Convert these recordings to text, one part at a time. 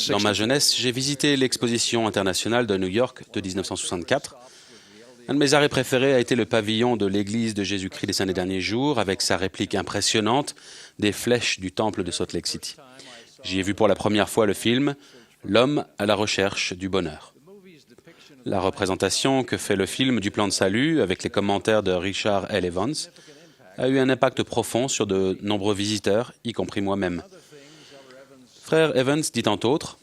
Dans ma jeunesse, j'ai visité l'exposition internationale de New York de 1964. Un de mes arrêts préférés a été le pavillon de l'Église de Jésus-Christ des Saints des Derniers Jours, avec sa réplique impressionnante des flèches du temple de Salt Lake City. J'y ai vu pour la première fois le film « L'homme à la recherche du bonheur ». La représentation que fait le film du plan de salut, avec les commentaires de Richard L. Evans, a eu un impact profond sur de nombreux visiteurs, y compris moi-même. Frère Evans dit entre autres,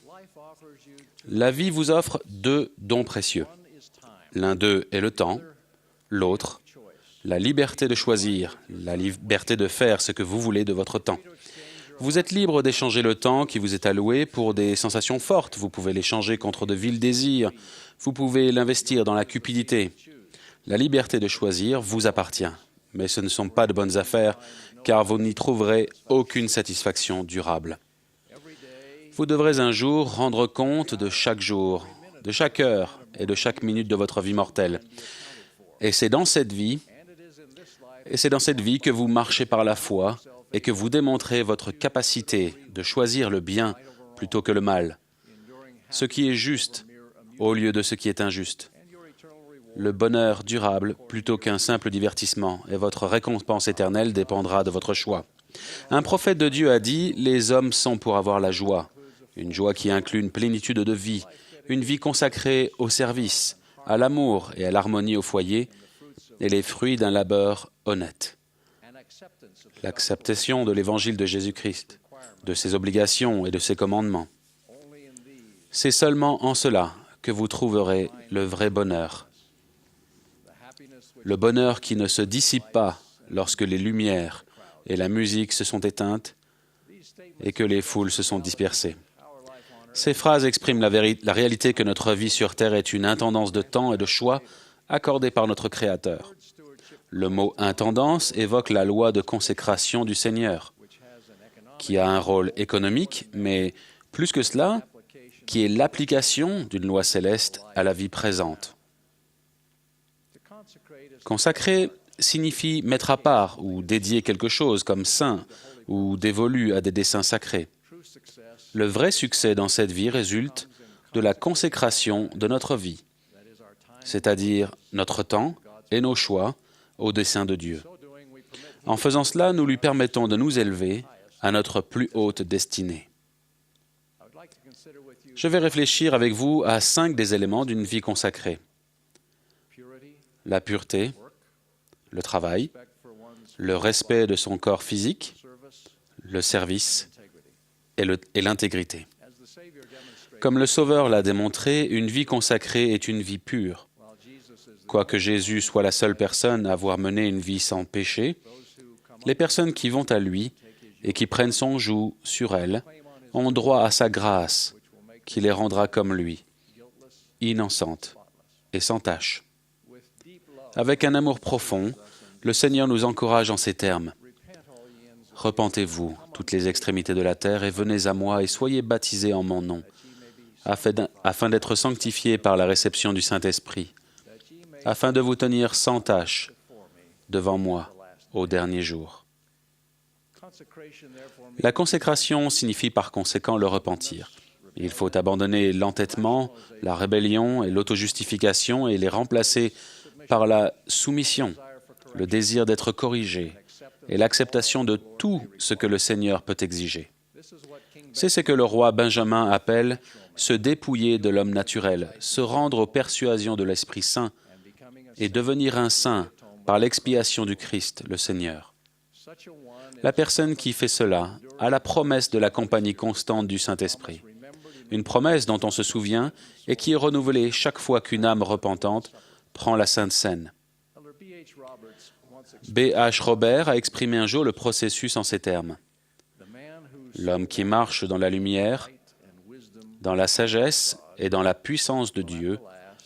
« La vie vous offre deux dons précieux. L'un d'eux est le temps, l'autre, la liberté de choisir, la liberté de faire ce que vous voulez de votre temps. Vous êtes libre d'échanger le temps qui vous est alloué pour des sensations fortes. Vous pouvez l'échanger contre de vils désirs. Vous pouvez l'investir dans la cupidité. La liberté de choisir vous appartient, mais ce ne sont pas de bonnes affaires, car vous n'y trouverez aucune satisfaction durable. Vous devrez un jour rendre compte de chaque jour, de chaque heure et de chaque minute de votre vie mortelle. Et c'est dans cette vie que vous marchez par la foi et que vous démontrez votre capacité de choisir le bien plutôt que le mal, ce qui est juste au lieu de ce qui est injuste, le bonheur durable plutôt qu'un simple divertissement, et votre récompense éternelle dépendra de votre choix. Un prophète de Dieu a dit « Les hommes sont pour avoir la joie », une joie qui inclut une plénitude de vie, une vie consacrée au service, à l'amour et à l'harmonie au foyer, et les fruits d'un labeur honnête. L'acceptation de l'Évangile de Jésus-Christ, de ses obligations et de ses commandements. C'est seulement en cela que vous trouverez le vrai bonheur. Le bonheur qui ne se dissipe pas lorsque les lumières et la musique se sont éteintes et que les foules se sont dispersées. Ces phrases expriment la réalité que notre vie sur Terre est une intendance de temps et de choix accordée par notre Créateur. Le mot « intendance » évoque la loi de consécration du Seigneur, qui a un rôle économique, mais plus que cela, qui est l'application d'une loi céleste à la vie présente. Consacrer signifie mettre à part ou dédier quelque chose comme saint ou dévolu à des desseins sacrés. Le vrai succès dans cette vie résulte de la consécration de notre vie, c'est-à-dire notre temps et nos choix au dessein de Dieu. En faisant cela, nous lui permettons de nous élever à notre plus haute destinée. Je vais réfléchir avec vous à 5 des éléments d'une vie consacrée. La pureté, le travail, le respect de son corps physique, le service et l'intégrité. Comme le Sauveur l'a démontré, une vie consacrée est une vie pure. Quoique Jésus soit la seule personne à avoir mené une vie sans péché, les personnes qui vont à lui et qui prennent son joug sur elles ont droit à sa grâce, qui les rendra comme lui, innocentes et sans tache. Avec un amour profond, le Seigneur nous encourage en ces termes. « Repentez-vous, toutes les extrémités de la terre, et venez à moi, et soyez baptisés en mon nom, afin d'être sanctifiés par la réception du Saint-Esprit, afin de vous tenir sans tache devant moi au dernier jour. » La consécration signifie par conséquent le repentir. Il faut abandonner l'entêtement, la rébellion et l'autojustification et les remplacer par la soumission, le désir d'être corrigé et l'acceptation de tout ce que le Seigneur peut exiger. C'est ce que le roi Benjamin appelle « se dépouiller de l'homme naturel, se rendre aux persuasions de l'Esprit Saint et devenir un saint par l'expiation du Christ, le Seigneur. » La personne qui fait cela a la promesse de la compagnie constante du Saint-Esprit, une promesse dont on se souvient et qui est renouvelée chaque fois qu'une âme repentante prend la Sainte Seine. B. H. Robert a exprimé un jour le processus en ces termes. L'homme qui marche dans la lumière, dans la sagesse et dans la puissance de Dieu,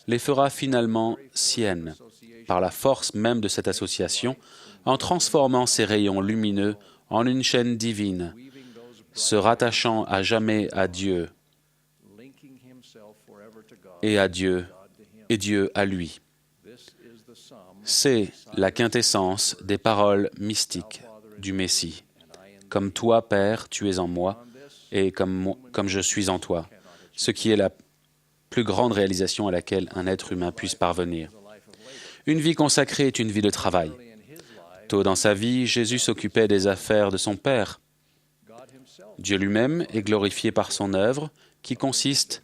les fera finalement siennes, par la force même de cette association, en transformant ces rayons lumineux en une chaîne divine, se rattachant à jamais à Dieu et Dieu à lui. C'est la quintessence des paroles mystiques du Messie. Comme toi, Père, tu es en moi, et comme je suis en toi, ce qui est la plus grande réalisation à laquelle un être humain puisse parvenir. Une vie consacrée est une vie de travail. Tôt dans sa vie, Jésus s'occupait des affaires de son Père. Dieu lui-même est glorifié par son œuvre, qui consiste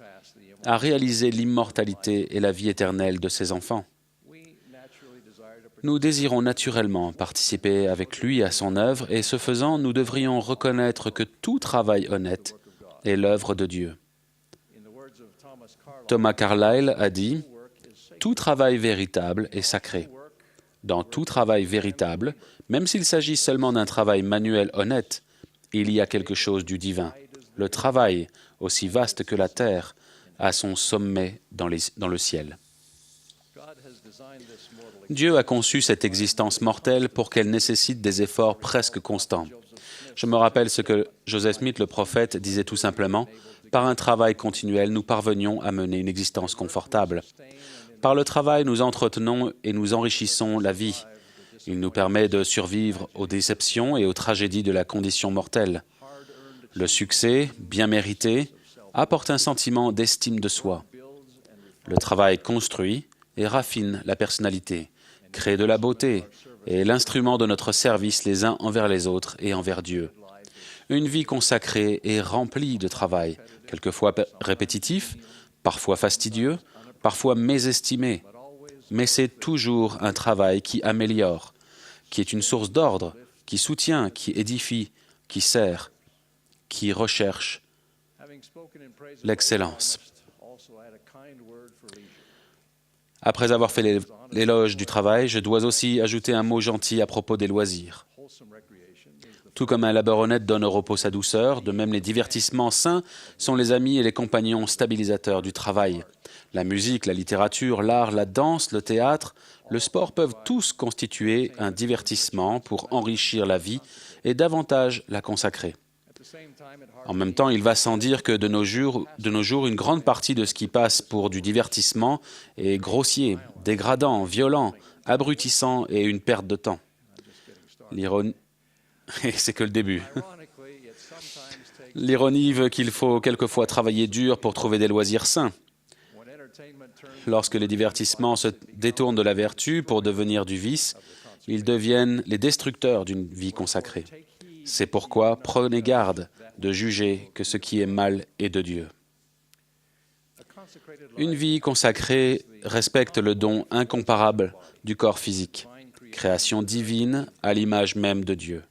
à réaliser l'immortalité et la vie éternelle de ses enfants. Nous désirons naturellement participer avec lui à son œuvre et ce faisant, nous devrions reconnaître que tout travail honnête est l'œuvre de Dieu. Thomas Carlyle a dit « Tout travail véritable est sacré. Dans tout travail véritable, même s'il s'agit seulement d'un travail manuel honnête, il y a quelque chose du divin. Le travail, aussi vaste que la terre, a son sommet dans le ciel. » Dieu a conçu cette existence mortelle pour qu'elle nécessite des efforts presque constants. Je me rappelle ce que Joseph Smith, le prophète, disait tout simplement, « Par un travail continuel, nous parvenions à mener une existence confortable. Par le travail, nous entretenons et nous enrichissons la vie. Il nous permet de survivre aux déceptions et aux tragédies de la condition mortelle. Le succès, bien mérité, apporte un sentiment d'estime de soi. Le travail construit et raffine la personnalité, crée de la beauté et est l'instrument de notre service les uns envers les autres et envers Dieu. Une vie consacrée est remplie de travail, quelquefois répétitif, parfois fastidieux, parfois mésestimé, mais c'est toujours un travail qui améliore, qui est une source d'ordre, qui soutient, qui édifie, qui sert, qui recherche l'excellence. Après avoir fait l'éloge du travail, je dois aussi ajouter un mot gentil à propos des loisirs. Tout comme un labeur honnête donne au repos sa douceur, de même les divertissements sains sont les amis et les compagnons stabilisateurs du travail. La musique, la littérature, l'art, la danse, le théâtre, le sport peuvent tous constituer un divertissement pour enrichir la vie et davantage la consacrer. En même temps, il va sans dire que de nos jours, une grande partie de ce qui passe pour du divertissement est grossier, dégradant, violent, abrutissant et une perte de temps. L'ironie, c'est que le début. L'ironie veut qu'il faut quelquefois travailler dur pour trouver des loisirs sains. Lorsque les divertissements se détournent de la vertu pour devenir du vice, ils deviennent les destructeurs d'une vie consacrée. C'est pourquoi prenez garde de juger que ce qui est mal est de Dieu. Une vie consacrée respecte le don incomparable du corps physique, création divine à l'image même de Dieu.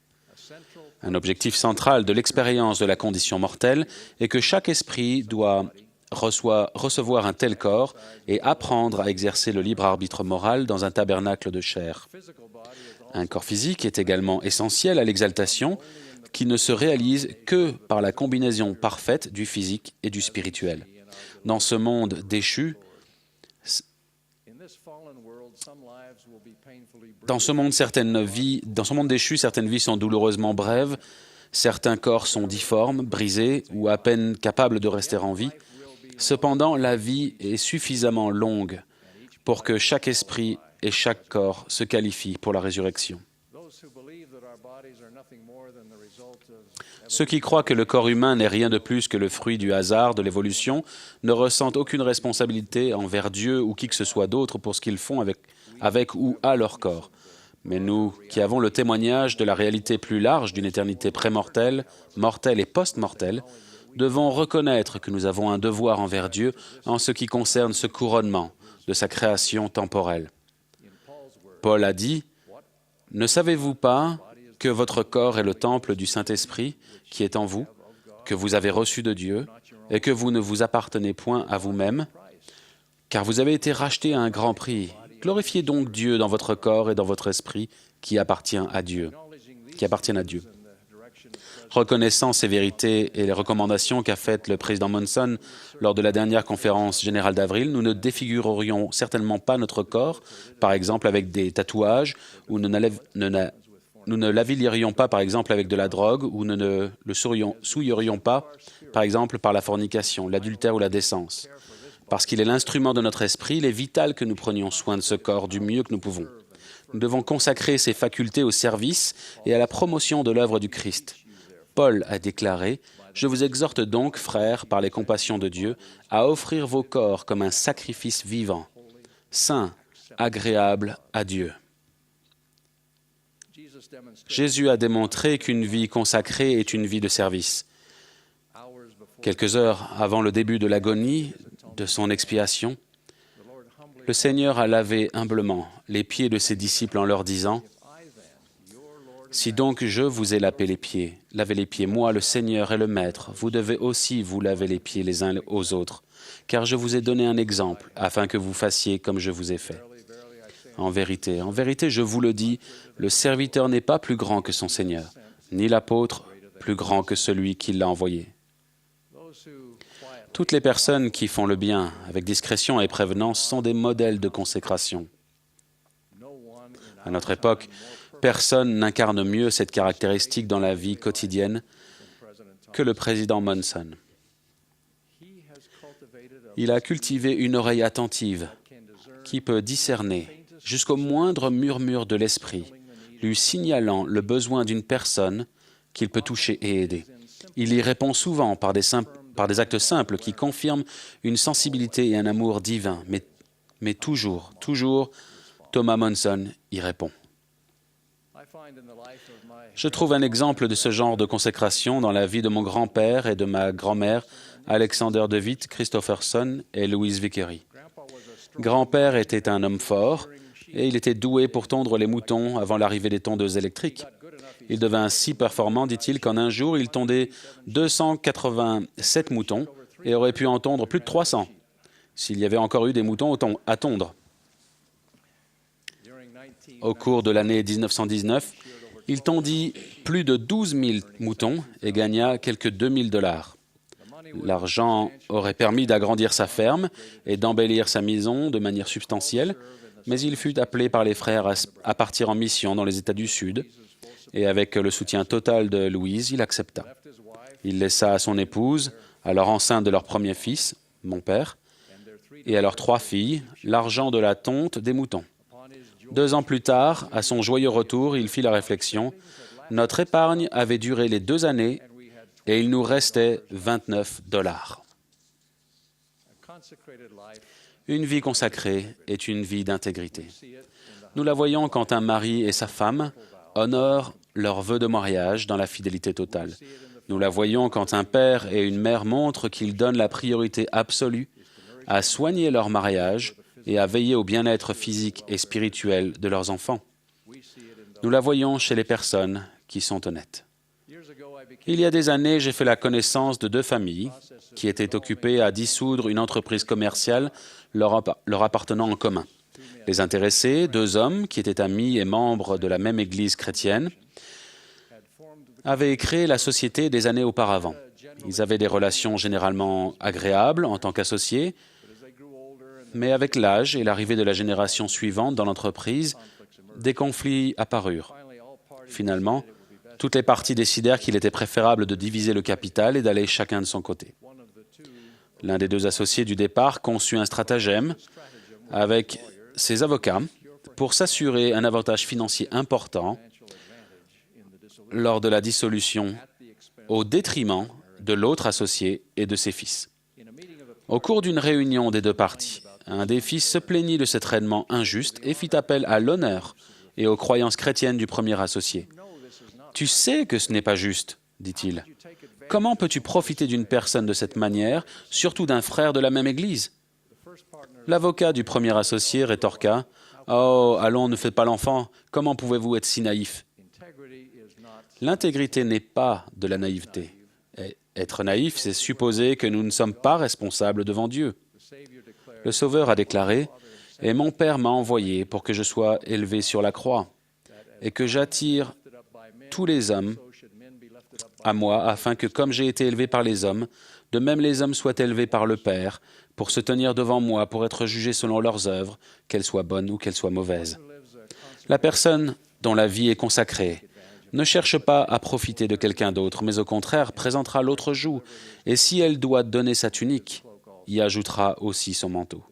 Un objectif central de l'expérience de la condition mortelle est que chaque esprit doit recevoir un tel corps et apprendre à exercer le libre arbitre moral dans un tabernacle de chair. Un corps physique est également essentiel à l'exaltation qui ne se réalise que par la combinaison parfaite du physique et du spirituel. Dans ce monde déchu, certaines vies sont douloureusement brèves, certains corps sont difformes, brisés ou à peine capables de rester en vie. Cependant, la vie est suffisamment longue pour que chaque esprit et chaque corps se qualifient pour la résurrection. Ceux qui croient que le corps humain n'est rien de plus que le fruit du hasard, de l'évolution, ne ressentent aucune responsabilité envers Dieu ou qui que ce soit d'autre pour ce qu'ils font avec ou à leur corps. Mais nous, qui avons le témoignage de la réalité plus large d'une éternité prémortelle, mortelle et post-mortelle, devons reconnaître que nous avons un devoir envers Dieu en ce qui concerne ce couronnement de sa création temporelle. Paul a dit « Ne savez-vous pas que votre corps est le temple du Saint-Esprit qui est en vous, que vous avez reçu de Dieu, et que vous ne vous appartenez point à vous-même, car vous avez été rachetés à un grand prix. Glorifiez donc Dieu dans votre corps et dans votre esprit qui appartiennent à Dieu. Reconnaissant ces vérités et les recommandations qu'a faites le président Monson lors de la dernière conférence générale d'avril, nous ne défigurerions certainement pas notre corps, par exemple avec des tatouages, ou nous ne l'avilierions pas, par exemple, avec de la drogue, ou nous ne le souillerions pas, par exemple, par la fornication, l'adultère ou la décence. Parce qu'il est l'instrument de notre esprit, il est vital que nous prenions soin de ce corps du mieux que nous pouvons. Nous devons consacrer ces facultés au service et à la promotion de l'œuvre du Christ. Paul a déclaré « Je vous exhorte donc, frères, par les compassions de Dieu, à offrir vos corps comme un sacrifice vivant, saint, agréable à Dieu. » Jésus a démontré qu'une vie consacrée est une vie de service. Quelques heures avant le début de l'agonie de son expiation, le Seigneur a lavé humblement les pieds de ses disciples en leur disant « Si donc je vous ai lavé les pieds, moi, le Seigneur et le Maître, vous devez aussi vous laver les pieds les uns aux autres, car je vous ai donné un exemple, afin que vous fassiez comme je vous ai fait. En vérité, je vous le dis, le serviteur n'est pas plus grand que son Seigneur, ni l'apôtre plus grand que celui qui l'a envoyé. » Toutes les personnes qui font le bien avec discrétion et prévenance sont des modèles de consécration. À notre époque, personne n'incarne mieux cette caractéristique dans la vie quotidienne que le président Monson. Il a cultivé une oreille attentive qui peut discerner jusqu'au moindre murmure de l'esprit, lui signalant le besoin d'une personne qu'il peut toucher et aider. Il y répond souvent par des actes simples qui confirment une sensibilité et un amour divin, mais toujours, Thomas Monson y répond. Je trouve un exemple de ce genre de consécration dans la vie de mon grand-père et de ma grand-mère, Alexander DeWitt Christopherson et Louise Vickery. Grand-père était un homme fort et il était doué pour tondre les moutons avant l'arrivée des tondeuses électriques. Il devint si performant, dit-il, qu'en un jour, il tondait 287 moutons et aurait pu en tondre plus de 300 s'il y avait encore eu des moutons à tondre. Au cours de l'année 1919, il tondit plus de 12 000 moutons et gagna quelques 2 000 $. L'argent aurait permis d'agrandir sa ferme et d'embellir sa maison de manière substantielle, mais il fut appelé par les frères à partir en mission dans les États du Sud, et avec le soutien total de Louise, il accepta. Il laissa à son épouse, alors enceinte de leur premier fils, mon père, et à leurs 3 filles, l'argent de la tonte des moutons. 2 ans plus tard, à son joyeux retour, il fit la réflexion « Notre épargne avait duré les 2 années et il nous restait 29 $. » Une vie consacrée est une vie d'intégrité. Nous la voyons quand un mari et sa femme honorent leur vœu de mariage dans la fidélité totale. Nous la voyons quand un père et une mère montrent qu'ils donnent la priorité absolue à soigner leur mariage et à veiller au bien-être physique et spirituel de leurs enfants. Nous la voyons chez les personnes qui sont honnêtes. Il y a des années, j'ai fait la connaissance de 2 familles qui étaient occupées à dissoudre une entreprise commerciale leur appartenant en commun. Les intéressés, 2 hommes qui étaient amis et membres de la même Église chrétienne, avaient créé la société des années auparavant. Ils avaient des relations généralement agréables en tant qu'associés, mais avec l'âge et l'arrivée de la génération suivante dans l'entreprise, des conflits apparurent. Finalement, toutes les parties décidèrent qu'il était préférable de diviser le capital et d'aller chacun de son côté. L'un des 2 associés du départ conçut un stratagème avec ses avocats pour s'assurer un avantage financier important lors de la dissolution au détriment de l'autre associé et de ses fils. Au cours d'une réunion des 2 parties, un des fils se plaignit de ce traitement injuste et fit appel à l'honneur et aux croyances chrétiennes du premier associé. « Tu sais que ce n'est pas juste, dit-il. Comment peux-tu profiter d'une personne de cette manière, surtout d'un frère de la même Église ?» L'avocat du premier associé rétorqua « Oh, allons, ne faites pas l'enfant, comment pouvez-vous être si naïf ?» L'intégrité n'est pas de la naïveté. Être naïf, c'est supposer que nous ne sommes pas responsables devant Dieu. Le Sauveur a déclaré « Et mon Père m'a envoyé pour que je sois élevé sur la croix et que j'attire tous les hommes à moi, afin que, comme j'ai été élevé par les hommes, de même les hommes soient élevés par le Père, pour se tenir devant moi, pour être jugés selon leurs œuvres, qu'elles soient bonnes ou qu'elles soient mauvaises. » La personne dont la vie est consacrée ne cherche pas à profiter de quelqu'un d'autre, mais au contraire présentera l'autre joue, et si elle doit donner sa tunique, y ajoutera aussi son manteau.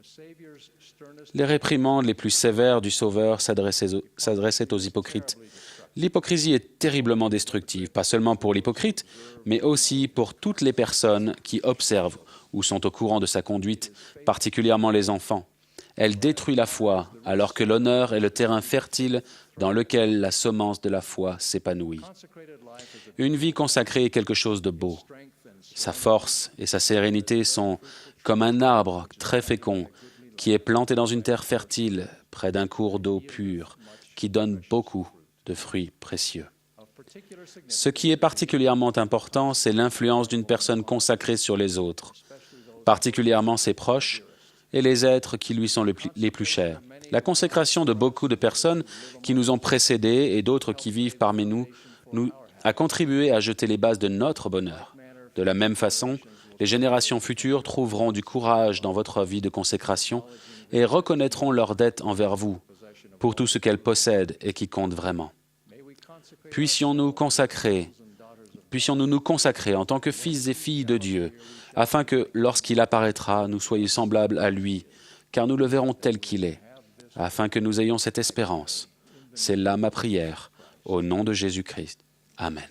Les réprimandes les plus sévères du Sauveur s'adressaient aux hypocrites. L'hypocrisie est terriblement destructive, pas seulement pour l'hypocrite, mais aussi pour toutes les personnes qui observent ou sont au courant de sa conduite, particulièrement les enfants. Elle détruit la foi, alors que l'honneur est le terrain fertile dans lequel la semence de la foi s'épanouit. Une vie consacrée est quelque chose de beau. Sa force et sa sérénité sont comme un arbre très fécond qui est planté dans une terre fertile près d'un cours d'eau pure, qui donne beaucoup de fruits précieux. Ce qui est particulièrement important, c'est l'influence d'une personne consacrée sur les autres, particulièrement ses proches et les êtres qui lui sont les plus chers. La consécration de beaucoup de personnes qui nous ont précédés et d'autres qui vivent parmi nous a contribué à jeter les bases de notre bonheur. De la même façon, les générations futures trouveront du courage dans votre vie de consécration et reconnaîtront leur dette envers vous pour tout ce qu'elles possèdent et qui compte vraiment. Puissions-nous nous consacrer en tant que fils et filles de Dieu, afin que, lorsqu'il apparaîtra, nous soyons semblables à lui, car nous le verrons tel qu'il est, afin que nous ayons cette espérance. C'est là ma prière, au nom de Jésus-Christ. Amen.